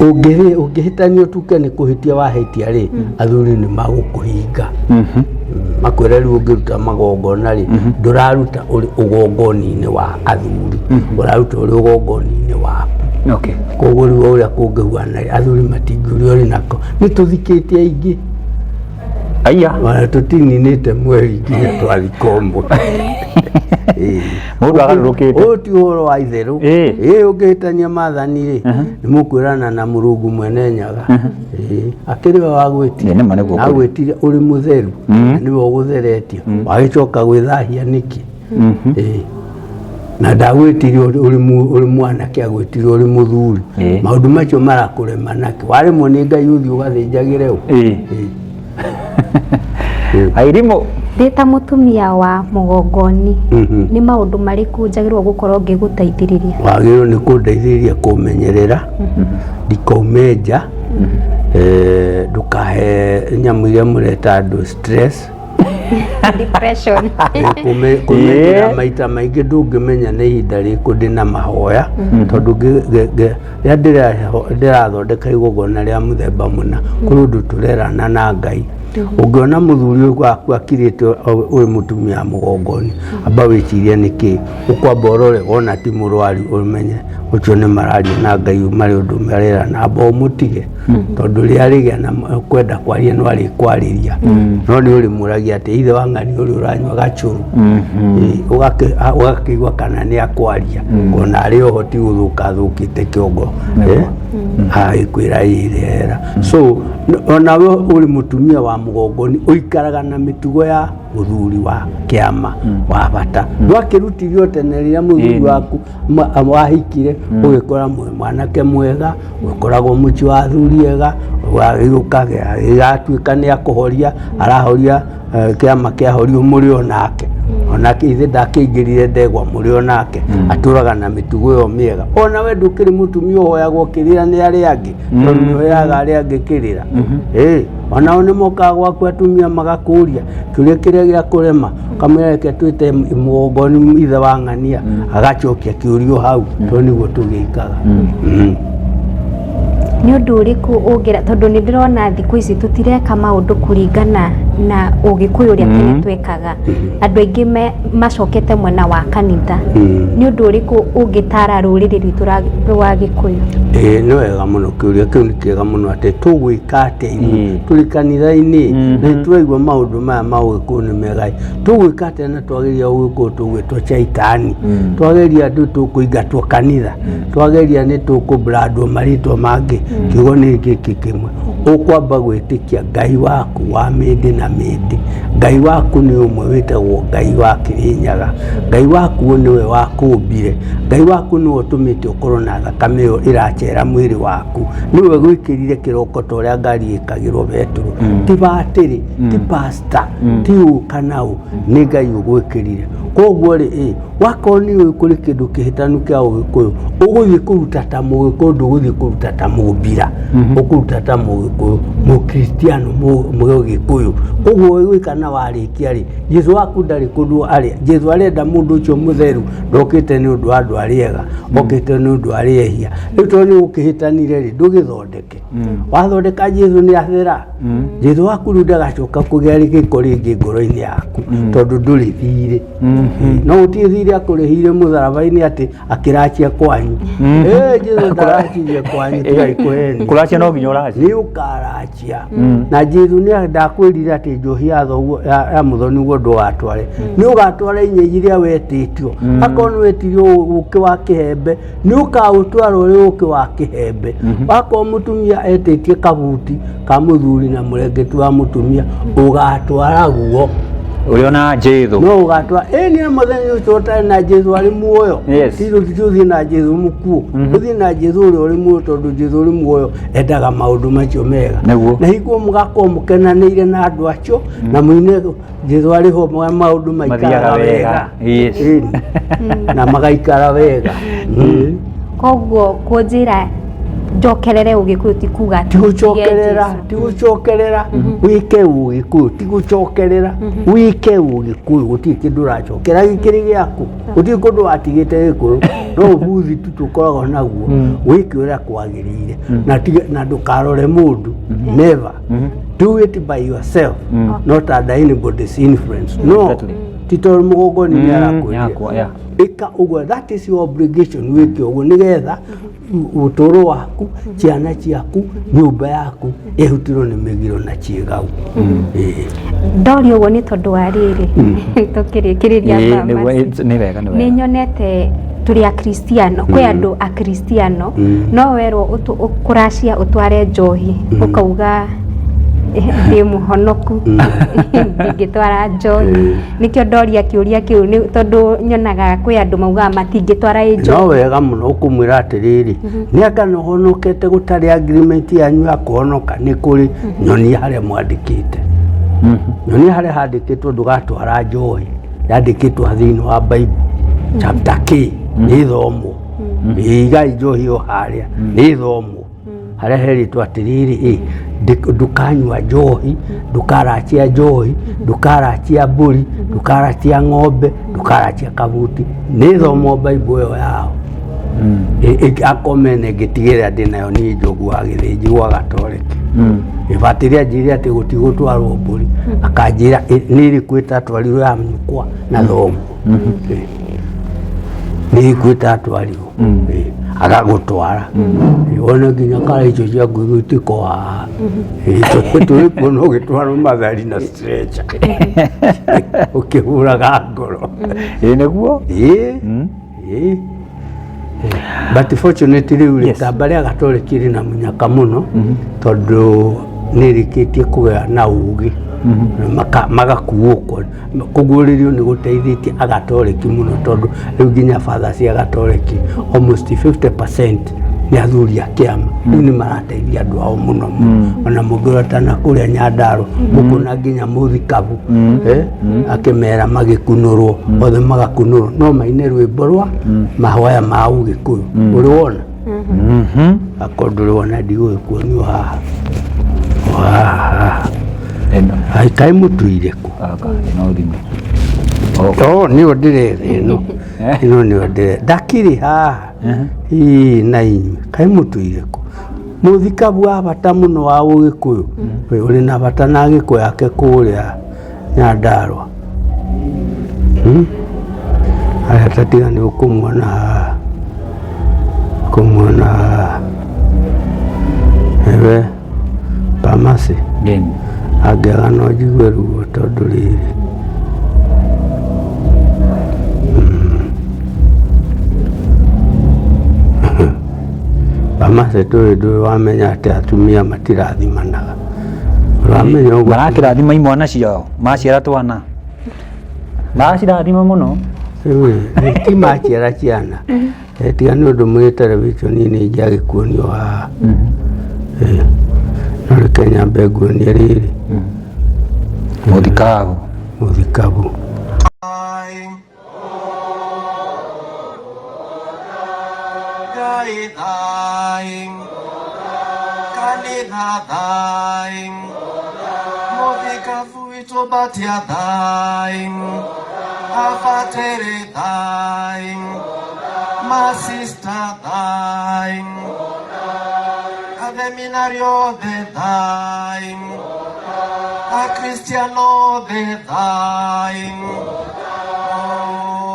Ũngĩhĩtania ũtuke nĩ kũhĩtia wahĩtia-rĩ, athuri nĩ magũkũhinga makwĩra rĩu ũngĩruta magongona-rĩ, ndũraruta ũrĩ ũgongoni-inĩ wa athuri, ũraruta ũrĩ ũgongoni-inĩ waku. Koguo rĩu ũrĩa kũngĩhuana athuri matingĩũria ũrĩ nako. Nĩ tũthikĩtie aingĩ Aya wana tutininite mweri nginya twathikombo mundu agarurukite oti horo wa itheru ungihitania mathani ri nimukwirana na Murungu mwene nyaga akiri wa gwitiria na gwitiria uri mutheru niwe ugutheretio wagicoka gwithahia niki na ndagwitirie uri mwanake agwitirie uri muthuri maundu macio marakurema naki waremwo ni Ngai uthi ugathinjagire u Airimo ndita mutumia wa mugongoni ni maundu mariku njagirwo gukorwo ngiguteithiriria wagirwo ni kundeithiriria kumenyerera ndikaumenja ndukahe nyamu iria mureta andu stress depression kumenyera maita maingi ndungimenya ni ihinda riku ndina mahoya tondu ria ndirathondeka igongona ria muthemba muna kuri undu turerana na Ngai ungiona muthuri waku akirite uri mutumia mugongoni amba wicirie niki ukwamba urore wona ti murwari umenye ucio ni mararia na Ngai mari undu marera na amba umutige tondu ria rigia na kwenda kwaria no ari kwariria no ni uri muragia ati ithe wa ng'ani uri uranywa gacuru ugakigwa kana ni akwaria kona ari ohoti guthuka thukite kiongo ikwira irera so onawe uri mutumia wa mugongoni uikaraga na mitugo ya muthuri wa kiama wa bata ndwakirutirio tene ria muthuri waku wahikire ugikora mwanake mwega ukoragwo muci wa thuri ega wagikagea igatuika ni akuhoria arahoria kiama kiahorio muri onake ithe ndakingirire ndegwa muri onake aturaga na mitugo yo miega onawe ndukiri mutumia uhoyagwo kirira ni ari angi tondu hoyaga ari angi kirira onao ni mokaga gwaku atumia magakuria kiuria kiria gia kurema kamwereke twite mugongoni ithe wa ng'ania agacokia kiurio hau to niguo tugikaga ni undu uriku ungira tondu ni ndirona thiku ici tutireka maundu kuringana na ugikuyu ria tene twekaga andu aingi macokete mwena wa kanitha ni undu uriku ungitara ruriri ritu rwa gikuyu ni wega muno kiuria kiu ni kiega muno ati tugwika atia turi kanitha-ini na turaigua maundu maya ma ugikuyu ni mega tugwika atia na twageria ugikuyu tugwitwo caitani twageria andu tukuingatwo kanitha twageria ni tukubrandwo maritwa mangi kiugo ni giki kimwe ukwamba gwitikia Ngai waku wa mindi na mindi Ngai waku ni umwe witagwo Ngai wa Kirinyaga Ngai waku niwe wakumbire Ngai waku ni utumite ukorwo na thakame yo iracera mwiri waku niwe gwikirire kiroko toria ngari ikagirwo Petro ti batiri ti pastor ti ukanau ni Ngai ugwikirire koguo ri wakoni kuri kindu kihitanu kia ugikuyu uguthi kuruta ta mugikuyu nduguthi kuruta ta mubira ukuruta ta mugikuyu mukristiano mugikuyu koguo wikana warikia ri Jesu waku ndari kundu ari Jesu arenda mundu ucio mutheru ndokite ni undu andu ariega okite ni undu ariehia rito ni ukihitanire ri ndugithondeke wathondeka Jesu ni athera Jesu waku ndagacoka kugia giko ringi ngoro-ini yaku tondu nduri thire no utithire akurihire mutharaba-ini ati akirachia kwanyu Jesu ndarachirie kwanyu tigai kuheni kurachia no nginya urachi ni ukarachia na Jesu ni ndakwirire ati njohi ya muthoni guo ndwatware ni ugatwara inyeji iria wetitio akorwo ni wetirio uki wa kihembe ni ukautwara uri uki wa kihembe akorwo mutumia etitie kabuti ka muthuri na murengeti wa mutumia ugatwara guo uriona Jesu no ugatwa ni muthenya ucio utari na Jesu ari muoyo tiru tuthi na Jesu muku uthi na Jesu uri muoyo tondu Jesu uri muoyo endaga maundu macio mega na higuo mugakorwo mukenanĩire na andu acio na muine Jesu ari ho maundu maikara wega na magaikara wega koguo kunjira njokerere ugikuyu ti kuga tigucokerera wike ugikuyu tigucokerera wike ugikuyu guti kindu uracokera gikiri giaku guti kundu watigite gikuyu no buthi tu tukoragwo naguo wike uria kwagirire na ndukarore mundu never do it by yourself not under anybody's influence no tito mugongoni ni arakwĩria ika uguo, that is your obligation wiki uguo nigetha utoro waku ciana ciaku nyumba yaku ihutirwo ni migiro na ciegau ndori uguo ni tondu wa riri tukirikiriria ni wega ni nyonete turi a Kristiano kwi andu a Kristiano no werwo ukuracia utware njohi ukauga ndi muhonoku ndingitwara njohi nikio ndoria kiuria kiu ni tondu nyonaga kwi andu mauga matingitwara njohi no wega muno ukumwira atiriri ni anga no honokete gutari agreement yanyu ya kuhonoka ni kuri nyoni haria mwandikite nyoni haria handikitwo ndugatwara njohi yandikitwo thiini wa Bible chapter K ni thomo iga njohi o haria ni thomo haria heritwo atiriri ndukanywa njohi ndukarachia njohi ndukarachia mburi ndukarachia ng'ombe ndukarachia kabuti ni thomo Bible yo yao akomene ngitigira ndinayo ni njogu wa githinji gwa Gatoreki ibatiria njiri ati gutigutwarwo mburi akanjira niri kwita twarirwo ya mnyukwa na thomo ni kwita twarirwo agagutwara wona nginya kara icio cia ngwitiko wa turi kuno gitwaro mathari na stretcher ukihuraga ngoro niguo but fortunately ritamba ria Gatoreki rina munyaka muno tondu nirikitie kugea na ugi magakuokwo kuguririo ni guteithitie Agatoreki muno tondu riu nginya father cia Gatoreki almost 50% ni athuri a kiama ni marateithia andu ao muno ona mugurata kuria Nyandarua mukuna nginya muthikabu akimera magikunurwo othe magakunurwo no maine rwimbo rwa mahoya ma Ugikuyu uri wona akondu wona ndigwe kuonio haha ai kai mutuire ku no thime ni odire ino ni odire dakiri haha na inyu kai mutuire ku muthikabu abata muno wa Ugikuyu we uri na bata na giko yake kuria Nyandarua aya tatiga ni ukumwona ewe pamasi agera no njigwe ruo tondu riri pamasi turi wamenya ati atumia matirathimanaga wamenya uguo marakirathima imwana ciao maciara twana macirathima muno ti maciara ciana tiga ni undu mwiri televisioni-ini ingĩagĩkuonio haha no reke nyambe nguonie rĩrĩ muthikabu muthikabu witũ batia afatere my sister dying, a seminario de dying, a cristiano de dying,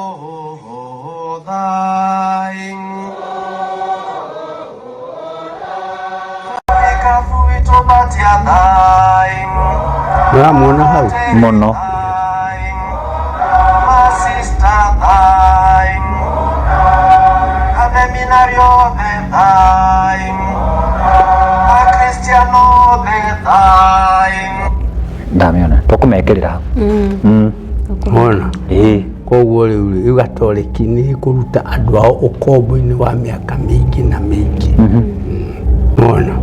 oh, dying. Kafuito batia dying. Ramona hau mono. My sister dying. Seminario de dying, a cristiano de dying. Ndamiona tukumekerera mona koguo riu Gatoreki ni kuruta andu ao ukombo-ini wa miaka mingi na mingi mona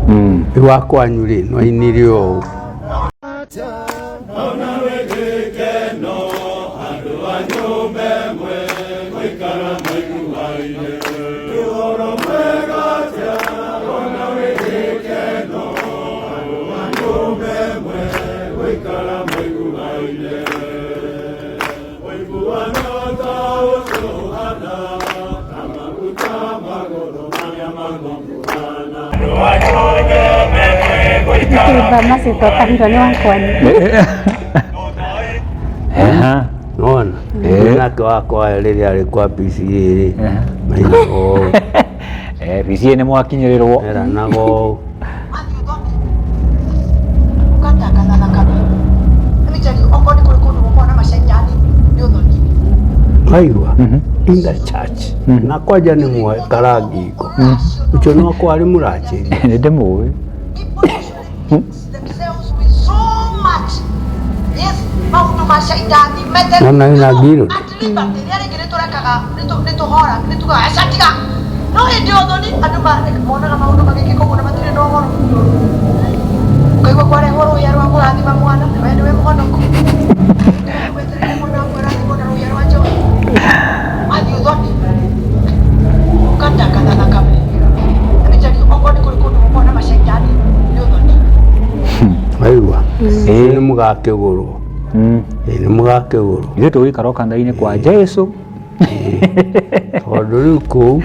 riu wakwanyu ri no ainire o Masih total ni wakwan. Nona mwanake wakwa rĩrĩa arĩ kwa PCA mainago PCA nĩ mwakinyĩrĩrwo eranago aigua in the church na kwaja nĩ mwoe karangiko ucio no kwari mũrachĩri nĩ ndĩmũĩ na ina ngiro aigua nĩ mũgakĩgũrwo nĩ mũgakĩgũrwo ithuĩ tũgĩikara o kanitha-inĩ kwa Jesu tondũ rĩu kũu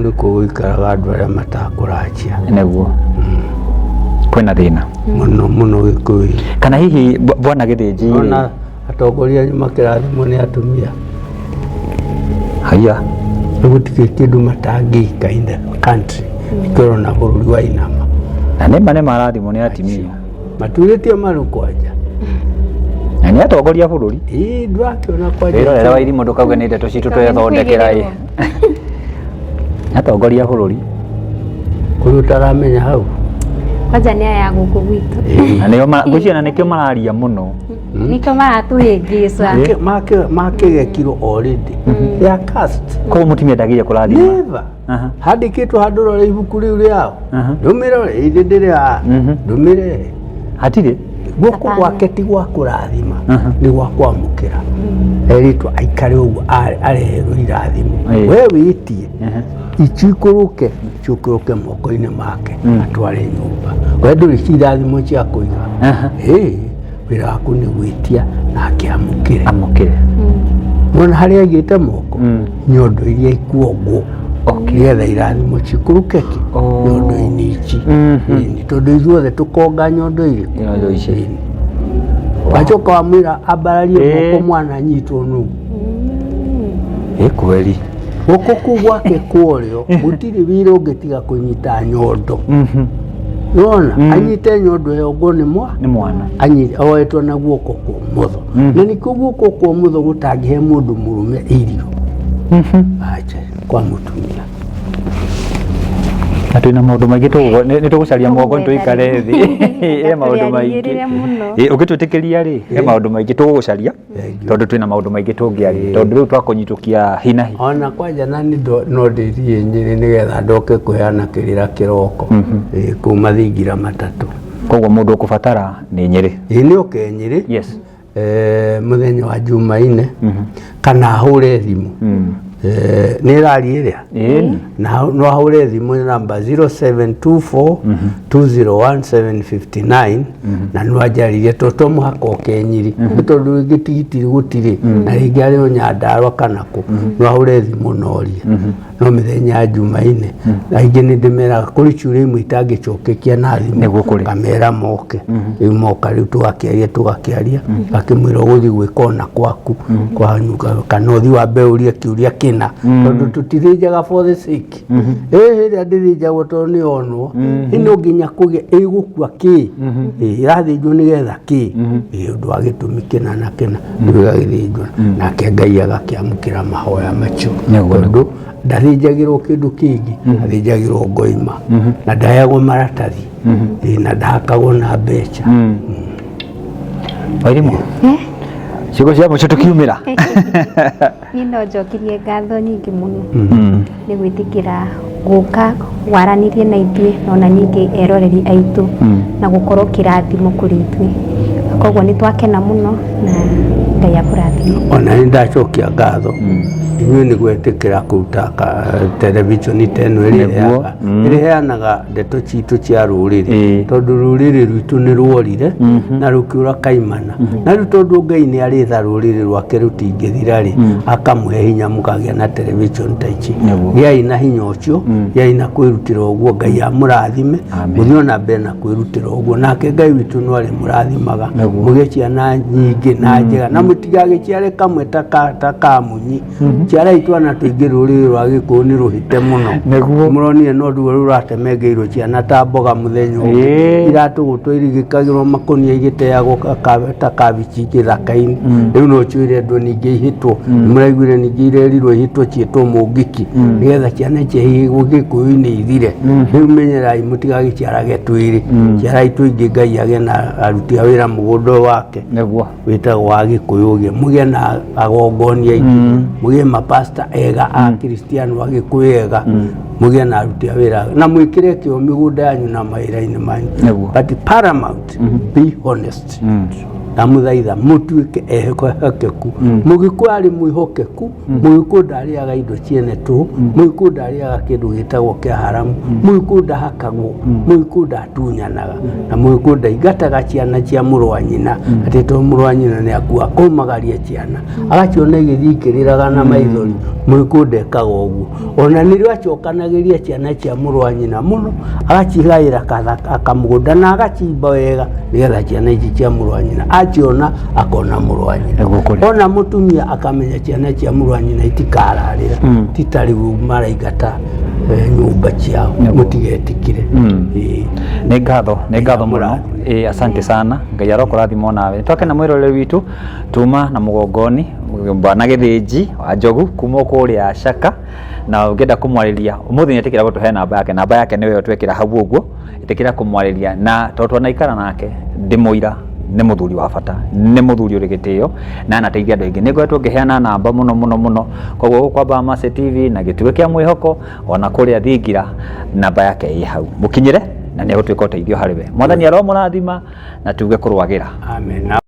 nĩ kũgũikaraga andũ arĩa matakũranjia nĩguo kwĩna thĩna mũno mũno Gĩkũyũ kana hihi bwana Gĩthĩnji ona atongoria makĩrathimwo nĩ atumia haya gũtirĩ kĩndũ matangĩka in the country tũrona bũrũri wa inama na nĩ marathimwo nĩ atumia maturĩtie maru kwanja na nĩ atongoria bũrũri ndũrakĩona kwanja wĩrorera wa irimũ ndũkauge nĩ ndeto citũ twethondekera ĩ atongoria bũrũri kũrĩ ũtaramenya hau kwanja nĩ aya gũkũ gwitũ na nĩo ngwĩciria na nĩkĩo mararia mũno nĩkĩo maratũhĩngĩca makĩgekirwo already they are cast koguo mũtumia ndagĩrĩire kũrathima never handĩkĩtwo handũ rore ibuku rĩu rĩao ndũmĩrore ĩndĩ ndĩrĩa ndũmĩre hatirĩ guoko gwake ti gwa kũrathima nĩ gwa kwamũkĩra eritwo aikare ũguo areherwo irathimo we wĩtie ichikũrũke moko-inĩ make atware nyũmba we ndũrĩ irathimo cia kũiga wĩra waku nĩ gwĩtia na amũkĩre mona harĩa aigĩte moko nyondo iria ikuongwo nĩgetha irathimo cikũrũke nyondo-inĩ ici tondũ ithuothe tũkonga nyondo ici wacoka wamwĩra ambararie moko mwana anyitwo nũu kweli gũkũ kũu gwake kũrĩo gũtirĩ wĩra ũngĩtiga kũnyita nyondo nona anyite nyondo ĩyo ngo nĩ mwana oetwo na guoko kwa ũmotho na nĩkĩo guoko kwa ũmotho gũtangĩhe mũndũ mũrũme irio acha kwa mũtumia na twĩna maũndũ maingĩ nĩ tũgũcaria mwongo nĩ tũikare thĩ maũndũ maingĩ ũngĩtwĩtĩkĩria rĩ maũndũ maingĩ tũgũcaria tondũ twĩna maũndũ maingĩ tũngĩaria tondũ rĩu twakũnyitũkia hi na hi ona kwanja na no ndĩthiĩ Nyĩrĩ nĩgetha ndoke kũheana kĩrĩra kĩroko kuma thingira matatũ koguo mũndũ ũkũbatara nĩ Nyĩrĩ nĩ oke Nyĩrĩ yes mũthenya wa Jumaine kana hũre thimũ nĩ rari ĩrĩa no ahũre thimũ namba 0724 201 759 na no anjaririe to mũhaka oke Nyĩrĩ tondũ rĩngĩ tigiti gũtirĩ na rĩngĩ arĩ o Nyandarua kana kũ no ahũre thimũ norie no mĩthenya ya Jumaine aingĩ nĩ ndĩmeraga kũrĩ ciũria imwe itangĩcokekia na thimũ kamera moke rĩu moka rĩu tũgakĩaria gakĩmwĩra ũgũthiĩ gwĩka ona kwaku kana ũthiĩ wambe ũrie kĩũria kĩna tondũ tũtithĩnjaga for the sake hĩrĩa ndĩthĩnjagwo tondũ nĩ onwo ĩno nginya kũgĩa ĩgũkua kĩ ĩrathĩnjwo nĩgetha kĩ ũndũ wa gĩtũmi kĩna na kĩna gĩgagĩthĩnjwo nake Ngai agakĩamũkĩra mahoya macio tondũ ndathĩnjagĩrwo kĩndũ kĩngĩ athĩnjagĩrwo ngoima na ndaheagwo maratathi na ndahakagwo na mbeca Wairimu ciugo cia mũico tũkiumĩra niĩ no njokirie ngatho nyingĩ mũno nĩ gwĩtĩkĩra gũka waranirie na ithuĩ na ningĩ eroreri aitũ na gũkorwo kĩrathimo kũrĩ ithuĩ koguo nĩ twakena mũno na Ngai akũrathime ona nĩ ndacokia ngatho inyuĩ nĩ gwĩtĩkĩra kũruta televishoni ta ĩno ĩrĩa ĩheanaga ndeto citũ cia rũrĩrĩ, tondũ rũrĩrĩ rwitũ nĩ rworire na rũkĩũra kaimana, na rĩu tondũ Ngai nĩ arĩtha rũrĩrĩ rwake rũtingĩthira-rĩ, akamũhe hinya mũkagĩa na televishoni ta ici. Gĩai na hinya ũcio, gĩai na kwĩrutĩra ũguo, Ngai amũrathime, mũthiĩ ona mbere na kwĩrutĩra ũguo, nake Ngai witũ no arĩ mũrathimaga, mũgĩe ciana nyingĩ na njega, na mũtigagĩciare kamwe ta kamunyi, ciarai twana tũingĩ. Rũrĩrĩ rwa Gĩkũyũ nĩ rũhĩte mũno, mũronire no ruo rũratemengeirwo ciana ta mboga mũthenya ũmwe, iratũgũtwo irigĩkagĩrwo makũnia igĩteagwo ta kabici gĩthaka-inĩ. Rĩu no ciũire andũ ningĩ ihĩtwo, mũraiguire ningĩ irerirwo ihĩtwo ciĩtwo mũngiki, nĩgetha ciana icio Gĩkũyũ-inĩ ithire. Rĩu menyerai mũtigagĩciarage twĩrĩ, ciarai tũingĩ, Ngai agĩe na aruti a wĩra mũgũnda ũyũ wake wĩtagwo wa Gĩkũyũ ũgĩ, mũgĩe na agongonia aingĩ, mũgĩe mapasta ega a Kristiano a Gĩkũyũ ega, mũgĩe na aruti a wĩra na mwĩkĩre kĩo mĩgũnda yanyu na mawĩra-inĩ manyu, but paramount be honest. Na mũthaitha mũtuĩke ehokeku. Mũgĩkũyũ arĩ mwĩhokeku, Mũgĩkũyũ ndarĩaga indo ciene tũ, Mũgĩkũyũ ndarĩaga kĩndũ gĩtagwo kĩa haramu, Mũgĩkũyũ ndahakagwo, Mũgĩkũyũ ndatunyanaga, na Mũgĩkũyũ ndaingataga ciana cia mũrũ wa nyina, atĩ to mũrũ wa nyina nĩ akua akoimagaria ciana agaciona igĩthiĩ ikĩrĩraga na maithori. Mũgĩkũyũ ndekaga ũguo, ona nĩrĩo acokanagĩria ciana cia mũrũ wa nyina mũno, agacigaĩra kamũgũnda na agacimba wega, nĩgetha ciana ici cia mũrũ wa nyina aciona akona mũrũ wa nyina. Ona mũtumia akamenya ciana cia mũrũ wa nyina itikararĩra, titarĩu maraingata nyũmba ciao, mũtigetĩkĩre. Nĩ ngatho mũno. Asante sana, Ngai arokũrathima nawe. Twake na mwĩroreri witũ tuma na mũgongoni Bwana Gĩthĩnji wa Njogu kuma kũrĩa Shaka, na ũngĩenda kũmwarĩria ũmũthĩ nĩ etĩkĩra gũtũhe namba yake nĩwe twekĩra hau ũguo, etĩkĩra kũmwarĩria, na tondũ twanaikara nake ndĩmũira nĩ mũthuri wa bata, nĩ mũthuri ũrĩ gĩtĩo na anateithia andũ aingĩ. Nĩ ngoretwo ngĩheana namba mũno, koguo ũkwamba Mase TV na Gĩtugĩ kĩa Mwĩhoko, ona kũrĩa Thingira namba yake ĩ hau, mũkinyĩre na nĩ egũtuĩka ũteithio harĩ we. Mwathani aromũrathima na tuge kũrwagĩra. Amen.